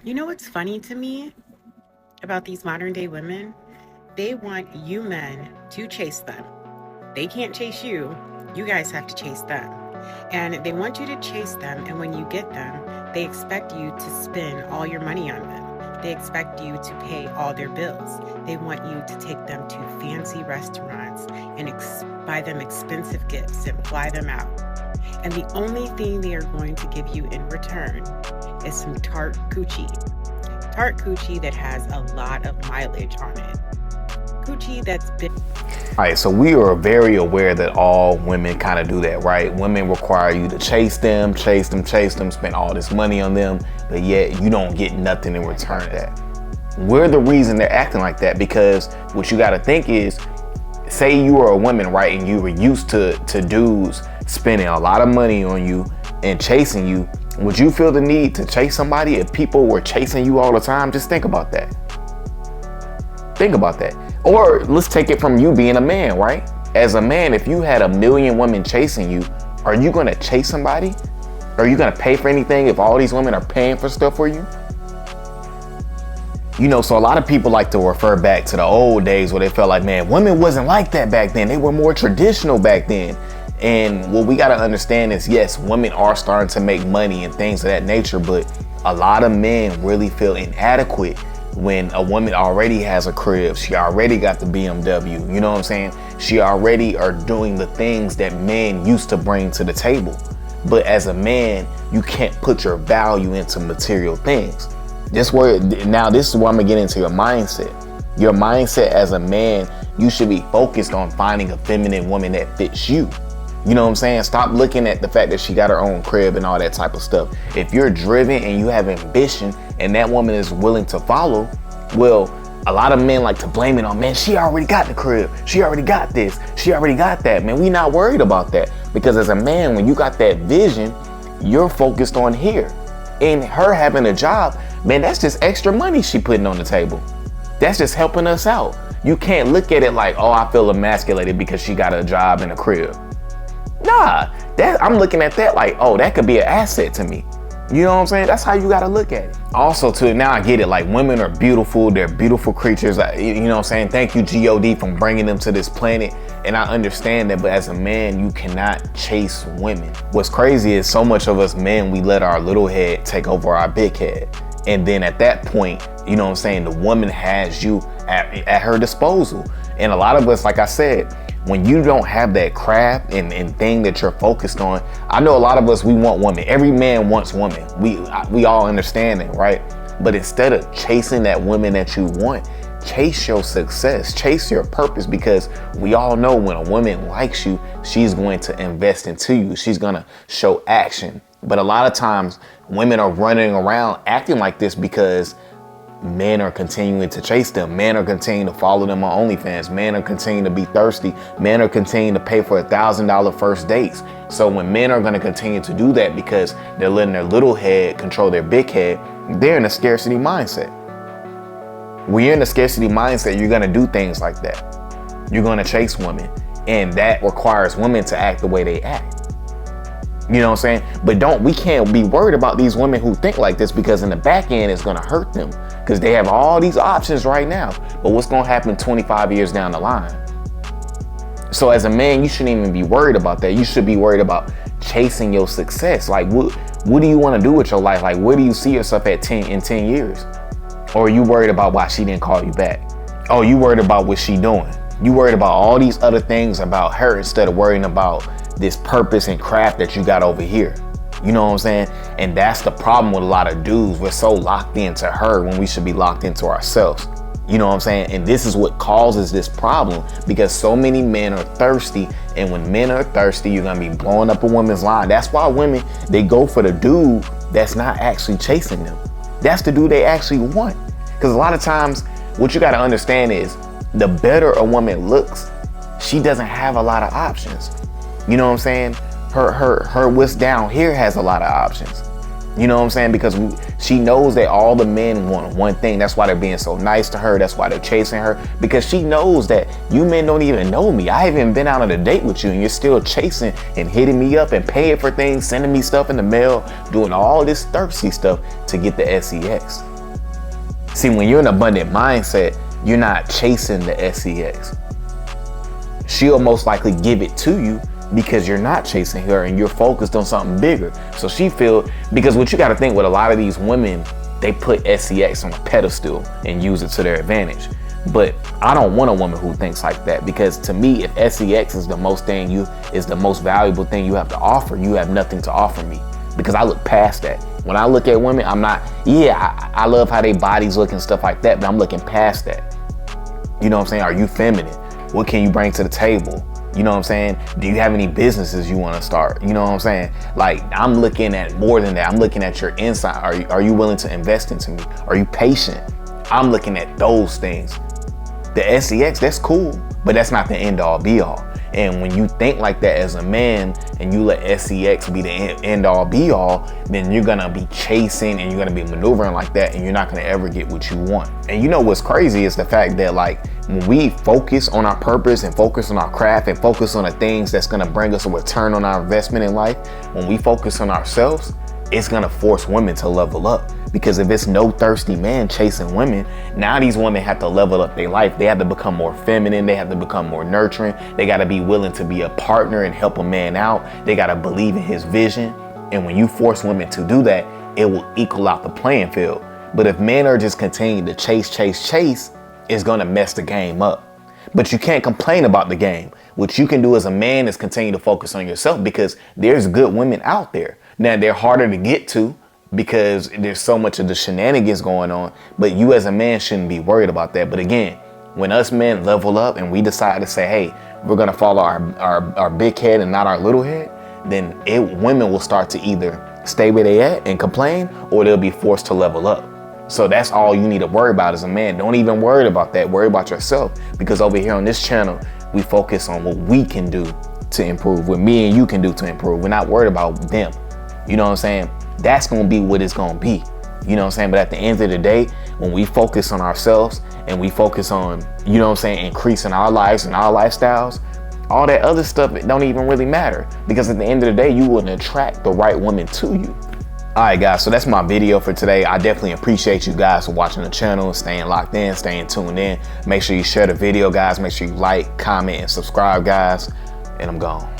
You know what's funny to me about these modern day women? They want you men to chase them. They can't chase you. You guys have to chase them. And they want you to chase them. And when you get them, they expect you to spend all your money on them. They expect you to pay all their bills. They want you to take them to fancy restaurants and buy them expensive gifts and fly them out. And the only thing they are going to give you in return is some tart coochie. Tart coochie that has a lot of mileage on it. Coochie that's been... All right, so we are very aware that all women kind of do that, right? Women require you to chase them, spend all this money on them, but yet you don't get nothing in return of that. We're the reason they're acting like that, because what you got to think is, say you are a woman, right, and you were used to dudes spending a lot of money on you and chasing you. Would you feel the need to chase somebody if people were chasing you all the time? Just think about that. Think about that. Or let's take it from you being a man, right? As a man, if you had 1 million women chasing you, are you going to chase somebody? Are you going to pay for anything if all these women are paying for stuff for you? You know, so a lot of people like to refer back to the old days where they felt like, man, women wasn't like that back then. They were more traditional back then. And what we got to understand is, yes, women are starting to make money and things of that nature, but a lot of men really feel inadequate when a woman already has a crib, she already got the BMW, you know what I'm saying? She already are doing the things that men used to bring to the table. But as a man, you can't put your value into material things. Now this is where I'm gonna get into your mindset. Your mindset as a man, you should be focused on finding a feminine woman that fits you. You know what I'm saying? Stop looking at the fact that she got her own crib and all that type of stuff. If you're driven and you have ambition and that woman is willing to follow, well, a lot of men like to blame it on, man, she already got the crib. She already got this. She already got that. Man, we not worried about that. Because as a man, when you got that vision, you're focused on here. And her having a job, man, that's just extra money she putting on the table. That's just helping us out. You can't look at it like, oh, I feel emasculated because she got a job and a crib. Nah, I'm looking at that like, oh, that could be an asset to me. You know what I'm saying? That's how you got to look at it. Also, too, now I get it. Like, women are beautiful. They're beautiful creatures. You know what I'm saying? Thank you, God, for bringing them to this planet. And I understand that. But as a man, you cannot chase women. What's crazy is so much of us men, we let our little head take over our big head. And then at that point, you know what I'm saying? The woman has you at her disposal. And a lot of us, like I said, when you don't have that craft and thing that you're focused on, I know a lot of us, we want women. Every man wants women. We all understand it, right? But instead of chasing that woman that you want, chase your success, chase your purpose, because we all know when a woman likes you, she's going to invest into you. She's going to show action. But a lot of times women are running around acting like this because men are continuing to chase them. Men are continuing to follow them on OnlyFans. Men are continuing to be thirsty. Men are continuing to pay for $1,000 first dates. So when men are going to continue to do that because they're letting their little head control their big head, they're in a scarcity mindset. When you're in a scarcity mindset, you're going to do things like that. You're going to chase women, and that requires women to act the way they act. You know what I'm saying? But we can't be worried about these women who think like this, because in the back end, it's going to hurt them because they have all these options right now. But what's going to happen 25 years down the line? So as a man, you shouldn't even be worried about that. You should be worried about chasing your success. Like, what do you want to do with your life? Like, where do you see yourself at in 10 years? Or are you worried about why she didn't call you back? Oh, you worried about what she doing? You worried about all these other things about her instead of worrying about this purpose and craft that you got over here. You know what I'm saying? And that's the problem with a lot of dudes. We're so locked into her when we should be locked into ourselves. You know what I'm saying? And this is what causes this problem, because so many men are thirsty. And when men are thirsty, you're going to be blowing up a woman's line. That's why women, they go for the dude that's not actually chasing them. That's the dude they actually want. Because a lot of times, what you got to understand is, the better a woman looks, she doesn't have a lot of options. You know what I'm saying? Her what's down here has a lot of options. You know what I'm saying? Because she knows that all the men want one thing. That's why they're being so nice to her. That's why they're chasing her. Because she knows that you men don't even know me. I haven't been out on a date with you, and you're still chasing and hitting me up and paying for things, sending me stuff in the mail, doing all this thirsty stuff to get the sex. See, when you're in an abundant mindset, you're not chasing the SEX. She'll most likely give it to you because you're not chasing her and you're focused on something bigger. So she feel, because what you got to think with a lot of these women, they put SEX on a pedestal and use it to their advantage. But I don't want a woman who thinks like that, because to me, if SEX is the most valuable thing you have to offer, you have nothing to offer me, because I look past that. When I look at women, I'm not, I love how their bodies look and stuff like that, but I'm looking past that. You know what I'm saying? Are you feminine? What can you bring to the table? You know what I'm saying? Do you have any businesses you want to start? You know what I'm saying? Like, I'm looking at more than that. I'm looking at your inside. Are you willing to invest into me? Are you patient? I'm looking at those things. The SEX, that's cool, but that's not the end all be all. And when you think like that as a man and you let SEX be the end all be all, then you're gonna be chasing and you're gonna be maneuvering like that, and you're not gonna ever get what you want. And you know what's crazy is the fact that, like, when we focus on our purpose and focus on our craft and focus on the things that's gonna bring us a return on our investment in life, when we focus on ourselves, it's gonna force women to level up. Because if it's no thirsty man chasing women, now these women have to level up their life. They have to become more feminine. They have to become more nurturing. They got to be willing to be a partner and help a man out. They got to believe in his vision. And when you force women to do that, it will equal out the playing field. But if men are just continuing to chase, it's going to mess the game up. But you can't complain about the game. What you can do as a man is continue to focus on yourself, because there's good women out there. Now, they're harder to get to, because there's so much of the shenanigans going on, but you as a man shouldn't be worried about that. But again, when us men level up and we decide to say, hey, we're gonna follow our big head and not our little head, then women will start to either stay where they at and complain, or they'll be forced to level up. So that's all you need to worry about as a man. Don't even worry about that. Worry about yourself, because over here on this channel, we focus on what we can do to improve, what me and you can do to improve. We're not worried about them. You know what I'm saying? That's going to be what it's going to be. You know what I'm saying? But at the end of the day, when we focus on ourselves and we focus on, you know what I'm saying, increasing our lives and our lifestyles, all that other stuff, it don't even really matter. Because at the end of the day, you wouldn't attract the right woman to you. All right, guys, so that's my video for today. I definitely appreciate you guys for watching the channel, staying locked in, staying tuned in. Make sure you share the video, guys. Make sure you like, comment, and subscribe, guys. And I'm gone.